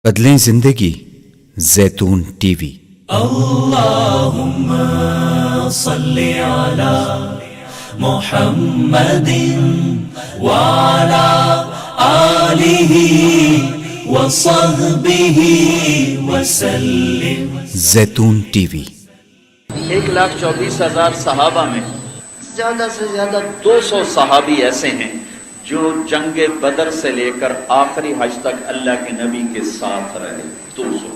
بدلیں زندگی زیتون ٹی وی۔ اللہم صلی علی محمد وعلی آلہ وصحبہ وسلم۔ زیتون ٹی وی۔ 1,24,000 صحابہ میں زیادہ سے زیادہ 200 صحابی ایسے ہیں جو جنگ بدر سے لے کر آخری حج تک اللہ کے نبی کے ساتھ رہے۔ 200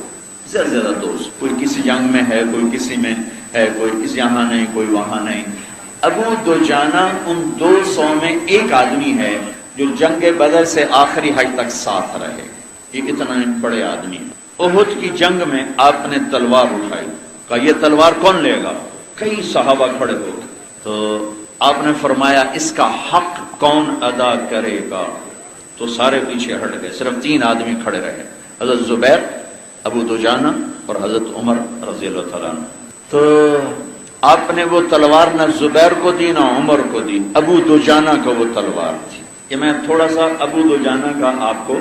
زیادہ سے زیادہ 200۔ کوئی کسی جنگ میں ہے، کوئی کسی میں ہے، کوئی کسی یہاں نہیں، کوئی وہاں نہیں۔ ابو دجانہ ان 200 میں ایک آدمی ہے جو جنگ بدر سے آخری حج تک ساتھ رہے۔ یہ اتنا بڑے آدمی ہے۔ احد کی جنگ میں آپ نے تلوار اٹھائی، کہا یہ تلوار کون لے گا؟ کئی صحابہ کھڑے ہو گئے تو آپ نے فرمایا اس کا حق کون ادا کرے گا؟ تو سارے پیچھے ہٹ گئے، صرف 3 آدمی کھڑے رہے، حضرت زبیر، ابو دجانہ اور حضرت عمر رضی اللہ تعالیٰ عنہ۔ تو آپ نے وہ تلوار نہ زبیر کو دی نہ عمر کو دی، ابو دجانہ کو وہ تلوار تھی۔ یہ میں تھوڑا سا ابو دجانہ کا آپ کو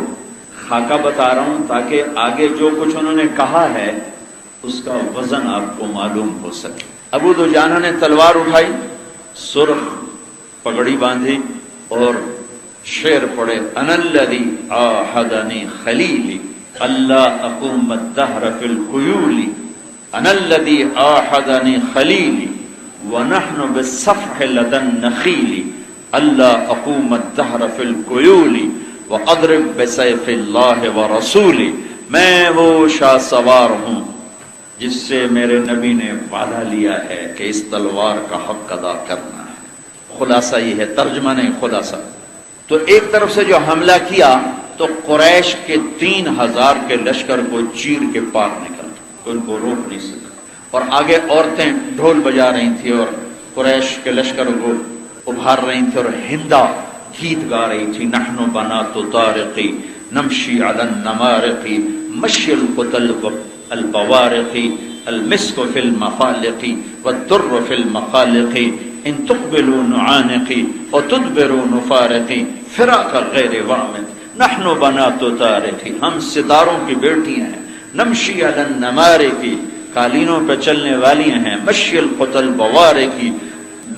خاکہ بتا رہا ہوں تاکہ آگے جو کچھ انہوں نے کہا ہے اس کا وزن آپ کو معلوم ہو سکے۔ ابو دجانہ نے تلوار اٹھائی، سرخ پگڑی باندھی اور شعر پڑھے، انا الذی عاہدنی خلیلی اللہ اقوم الدہر فی الخیول، انا الذی عاہدنی خلیلی ونحن بالصفح لدى النخیل، اللہ اقوم الدہر فی الخیول واضرب بسیف اللہ ورسولی۔ میں وہ شاہ سوار ہوں جس سے میرے نبی نے وعدہ لیا ہے کہ اس تلوار کا حق ادا کرنا ہے۔ خلاصہ یہ ہے، ترجمہ نہیں، خلاصہ۔ تو ایک طرف سے جو حملہ کیا تو قریش کے 3,000 کے لشکر کو چیر کے پار نکل، ان کو روک نہیں سکا، اور آگے عورتیں ڈھول بجا رہی تھیں اور قریش کے لشکر کو ابھار رہی تھیں، اور ہندا گیت گا رہی تھی، نحن بنات طارقی نمشی علی النمارق مشی القتل البوارق المسک فی المخالق والدر فی المخالق ان تقبلوا نعانقی وتدبروا نفارقی فراق غیر وامد نحن بنات طارقی، ہم ستاروں کی بیٹیاں ہیں، نمشی علی النمارق قالینوں پہ چلنے والی ہیں، مشی القتل بوارقی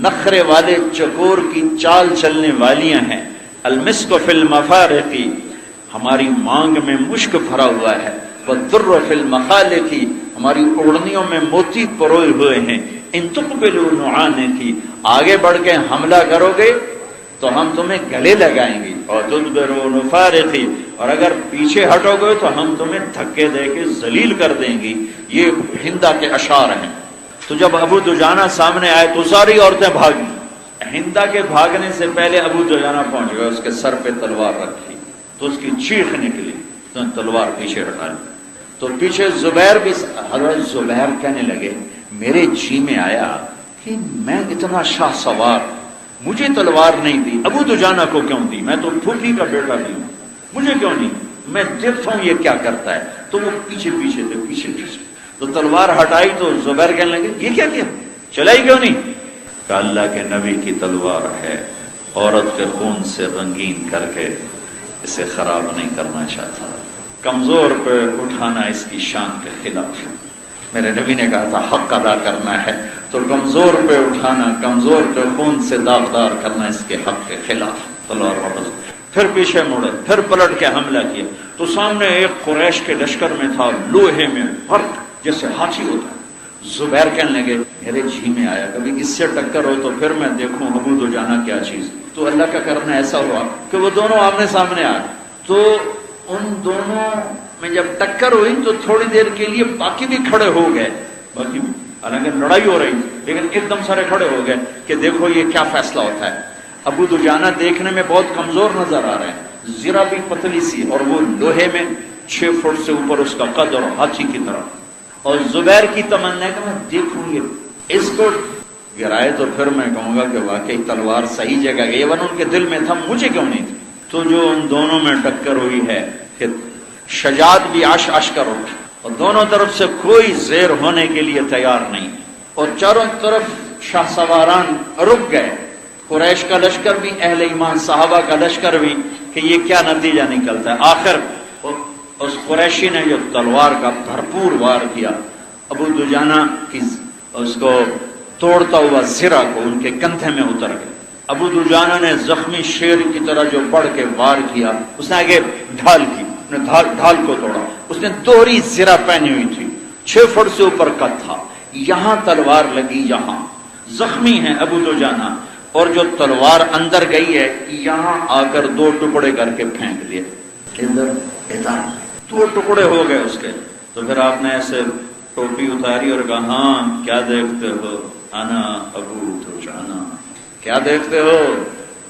نخرے والے چکور کی چال چلنے والیاں ہیں، المسک فی المفارق ہماری مانگ میں مشک بھرا ہوا ہے، والدر فی المخالق ہماری اوڑھنیوں میں موتی پروئے ہوئے ہیں، ان تقبلوا نعانقی آگے بڑھ کے حملہ کرو گے تو ہم تمہیں گلے لگائیں گے، اور تدبروا نفارقی اور اگر پیچھے ہٹو گے تو ہم تمہیں دھکے دے کے ذلیل کر دیں گی۔ یہ ہندا کے اشعار ہیں۔ تو جب ابو دجانہ سامنے آئے تو ساری عورتیں بھاگی، ہندا کے بھاگنے سے پہلے ابو دجانہ پہنچ گئے، اس کے سر پہ تلوار رکھی تو اس کی چیخ نکلی تو تلوار پیچھے ہٹا لی۔ تو پیچھے زبیر بھی، حضرت زبیر کہنے لگے میرے جی میں آیا کہ میں اتنا شاہ سوار، مجھے تلوار نہیں دی، ابو دجانہ کو کیوں دی؟ میں تو پھوپھی کا بیٹا بھی ہوں، مجھے کیوں نہیں؟ میں دیکھتا ہوں یہ کیا کرتا ہے۔ تو وہ پیچھے پیچھے تھے، پیچھے پیچھے تو تلوار ہٹائی تو زبیر کہنے لگے یہ کیا کیا، چلائی کیوں نہیں؟ کہ اللہ کے نبی کی تلوار ہے، عورت کے خون سے رنگین کر کے اسے خراب نہیں کرنا چاہتا، کمزور پہ اٹھانا اس کی شان کے خلاف ہے۔ میرے نبی نے کہا تھا حق ادا کرنا ہے تو کمزور پہ اٹھانا، کمزور پہ خون سے داغدار کرنا اس کے حق کے خلاف۔ تلوار واپس، پھر پیچھے مڑے، پھر پلٹ کے حملہ کیا تو سامنے ایک قریش کے لشکر میں تھا، لوہے میں فرق جیسے ہاتھی ہوتا ہے۔ زبیر کہنے لگے میرے جی میں آیا کبھی اس سے ٹکر ہو تو پھر میں دیکھوں ابو دجانہ کیا چیز۔ تو اللہ کا کرنا ایسا ہوا کہ وہ دونوں آمنے سامنے آئے، تو ان دونوں میں جب ٹکر ہوئی تو تھوڑی دیر کے لیے باقی بھی کھڑے ہو گئے، باقی حالانکہ لڑائی ہو رہی لیکن ایک دم سارے کھڑے ہو گئے کہ دیکھو یہ کیا فیصلہ ہوتا ہے۔ ابو دجانہ دیکھنے میں بہت کمزور نظر آ رہے ہیں، ذرا بھی پتلی سی، اور وہ لوہے میں 6 فٹ سے اوپر اس کا قد اور ہاتھی کی طرح۔ اور زبیر کی تمنا ہے کہ میں دیکھوں گے اس کو گرائے تو پھر میں کہوں گا کہ واقعی تلوار صحیح جگہ گئی، ورنہ ان کے دل میں تھا مجھے کیوں نہیں تھی۔ تو جو ان دونوں میں ٹکر ہوئی ہے کہ شجاعت بھی عش عش کر اٹھی، اور دونوں طرف سے کوئی زیر ہونے کے لیے تیار نہیں، اور چاروں طرف شاہ سواران رک گئے، قریش کا لشکر بھی، اہل ایمان صحابہ کا لشکر بھی، کہ یہ کیا نتیجہ نکلتا ہے۔ آخر اس قریشی نے جو تلوار کا بھرپور وار کیا، ابو دجانہ کی اس کو توڑتا ہوا زرہ کو ان کے کندھے میں اتر گیا۔ ابو دجانہ نے زخمی شیر کی طرح جو بڑھ کے وار کیا، اس نے آگے ڈھال کی، ڈھال کو توڑا۔ اس نے دوہری زرہ پہنی ہوئی تھی، 6 فٹ سے اوپر کا تھا، یہاں تلوار لگی، یہاں زخمی ہے ابو دجانہ، اور جو تلوار اندر گئی ہے یہاں آ کر 2 ٹکڑے کر کے پھینک دیے، ادھر ادھر 2 ٹکڑے ہو گئے اس کے۔ تو پھر آپ نے ایسے ٹوپی اتاری اور کہا، ہاں کیا دیکھتے ہو؟ انا ابو دجانہ۔ کیا دیکھتے ہو؟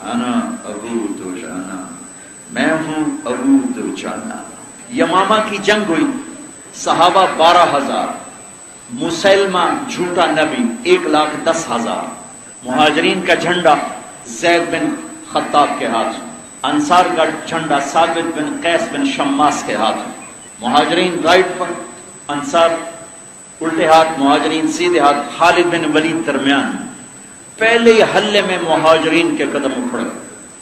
انا ابو دجانہ، میں ہوں ابو دجانہ۔ یمامہ کی جنگ ہوئی، صحابہ 12,000، مسلمہ جھوٹا نبی 1,10,000، مہاجرین کا جھنڈا زید بن خطاب کے ہاتھ، انصار کا جھنڈا ثابت بن قیس بن شماس کے ہاتھ، مہاجرین رائٹ پر، انصار الٹے ہاتھ، مہاجرین سیدھے ہاتھ، خالد بن ولید درمیان۔ پہلے ہی حلے میں مہاجرین کے قدم اکھڑ گئے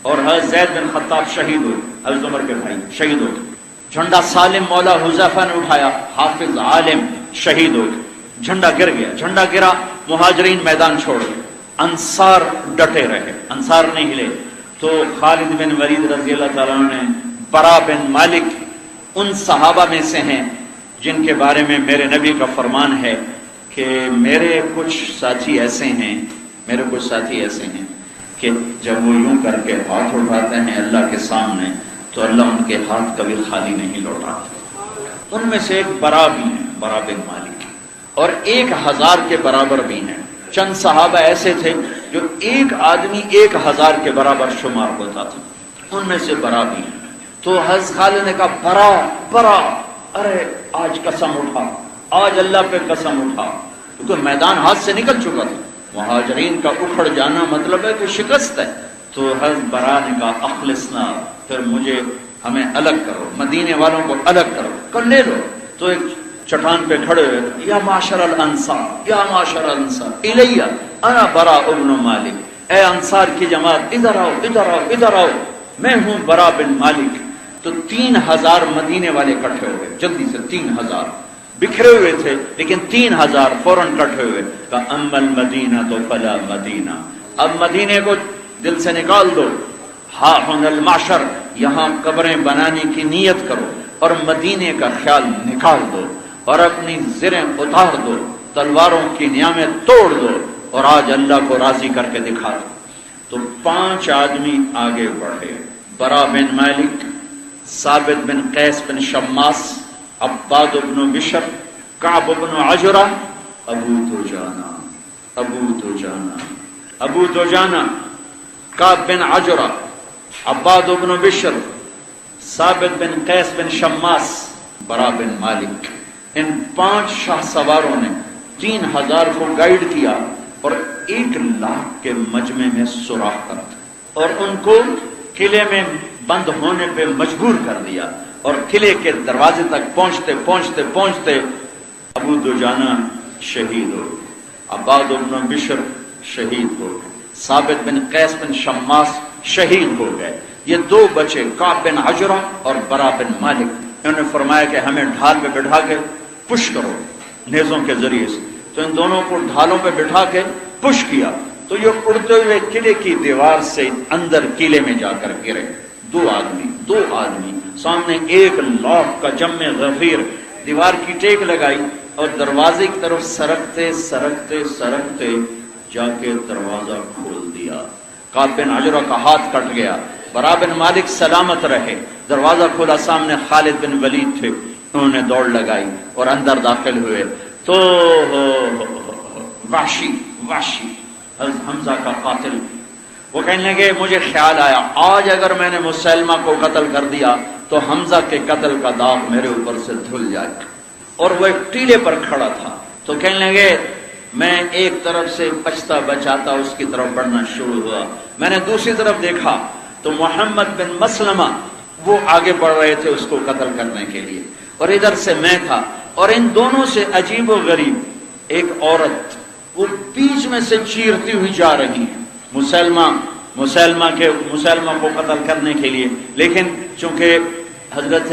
اور حضرت زید بن خطاب شہید ہوئے، حضرت عمر کے بھائی شہید ہو گئے۔ جھنڈا سالم مولا حذیفہ نے اٹھایا، حافظ عالم شہید ہو گئے۔ جھنڈا گر گیا، جھنڈا گرا، مہاجرین میدان چھوڑ گئے، انصار ڈٹے رہے، انصار نہیں ہلے۔ تو خالد بن ولید رضی اللہ تعالیٰ نے، برا بن مالک ان صحابہ میں سے ہیں جن کے بارے میں میرے نبی کا فرمان ہے کہ میرے کچھ ساتھی ایسے ہیں کہ جب وہ یوں کر کے ہاتھ اٹھاتے ہیں اللہ کے سامنے تو اللہ ان کے ہاتھ کبھی خالی نہیں لوٹاتا۔ ان میں سے ایک برا بھی ہیں، برا بن مالک، اور 1,000 کے برابر بھی ہیں۔ چند صحابہ ایسے تھے جو ایک آدمی 1,000 کے برابر شمار ہوتا تھا، ان میں سے برا بھی ہیں۔ تو حضرت خالد نے کہا، برا، ارے آج قسم اٹھا، آج اللہ پہ قسم اٹھا، کیونکہ میدان ہاتھ سے نکل چکا تھا۔ مہاجرین کا اکھڑ جانا مطلب ہے کہ شکست ہے۔ تو حضرت برا نے کہا، اخلصنا، پھر ہمیں الگ کرو، مدینے والوں کو الگ کرو، کر لے لو۔ تو ایک چٹان پہ کھڑے ہوئے، یا معاشر الانصار، یا معاشر الانصار الیہ انا برا ابن مالک، اے انصار کی جماعت ادھر آؤ، ادھر آؤ، ادھر آؤ، میں ہوں برا بن مالک۔ تو 3,000 مدینے والے اکٹھے ہو گئے، جلدی سے 3,000 بکھرے ہوئے تھے، لیکن 3,000 فوراً اکٹھے ہوئے۔ کہا، اما المدینہ تو فلا مدینہ، اب مدینے کو دل سے نکال دو، ہاں ہن المعشر، یہاں قبریں بنانے کی نیت کرو اور مدینے کا خیال نکال دو اور اپنی زریں اتار دو، تلواروں کی نیامیں توڑ دو اور آج اللہ کو راضی کر کے دکھا دو۔ تو 5 آدمی آگے بڑھے، برا بن مالک، ثابت بن قیس بن شماس، عباد بن بشر، کعب بن عجرہ، ابو دجانہ، کعب بن عجرہ، عباد بن بشر، ثابت بن قیس بن شماس، برا بن مالک۔ ان 5 شاہ سواروں نے 3,000 کو گائیڈ کیا اور 1,00,000 کے مجمع میں سوراخ کر دیا اور ان کو قلعے میں بند ہونے پہ مجبور کر دیا، اور قلعے کے دروازے تک پہنچتے پہنچتے پہنچتے ابو دجانہ شہید ہو گئے، عباد بن بشر شہید ہو گئے، ثابت بن قیس بن شماس شہید ہو گئے۔ یہ 2 بچے، کعب بن عجرہ اور برا بن مالک، انہوں نے فرمایا کہ ہمیں ڈھال پہ بٹھا کے پش کرو نیزوں کے ذریعے سے۔ تو ان دونوں کو ڈھالوں پہ بٹھا کے پش کیا تو یہ اڑتے ہوئے قلعے کی دیوار سے اندر قلعے میں جا کر گرے۔ 2 آدمی سامنے 1,00,000 کا جمع غفیر، دیوار کی ٹیک لگائی اور دروازے کی طرف سرکتے سرکتے سرکتے جا کے دروازہ کھول دیا۔ کعب بن عجرہ کا ہاتھ کٹ گیا، برا بن مالک سلامت رہے، دروازہ کھولا، سامنے خالد بن ولید تھے، انہوں نے دوڑ لگائی اور اندر داخل ہوئے تو وحشی حمزہ کا قاتل، وہ کہنے لگے مجھے خیال آیا آج اگر میں نے مسلمہ کو قتل کر دیا تو حمزہ کے قتل کا داغ میرے اوپر سے دھل جائے گا۔ اور وہ ایک ٹیلے پر کھڑا تھا تو کہنے لگے میں ایک طرف سے بچتا بچاتا اس کی طرف بڑھنا شروع ہوا، میں نے دوسری طرف دیکھا تو محمد بن مسلمہ وہ آگے بڑھ رہے تھے اس کو قتل کرنے کے لیے، اور ادھر سے میں تھا، اور ان دونوں سے عجیب و غریب ایک عورت وہ بیچ میں سے چیرتی ہوئی جا رہی ہے مسلمہ کو قتل کرنے کے لیے، لیکن چونکہ حضرت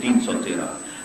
313।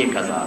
1000।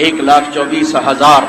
1,24,000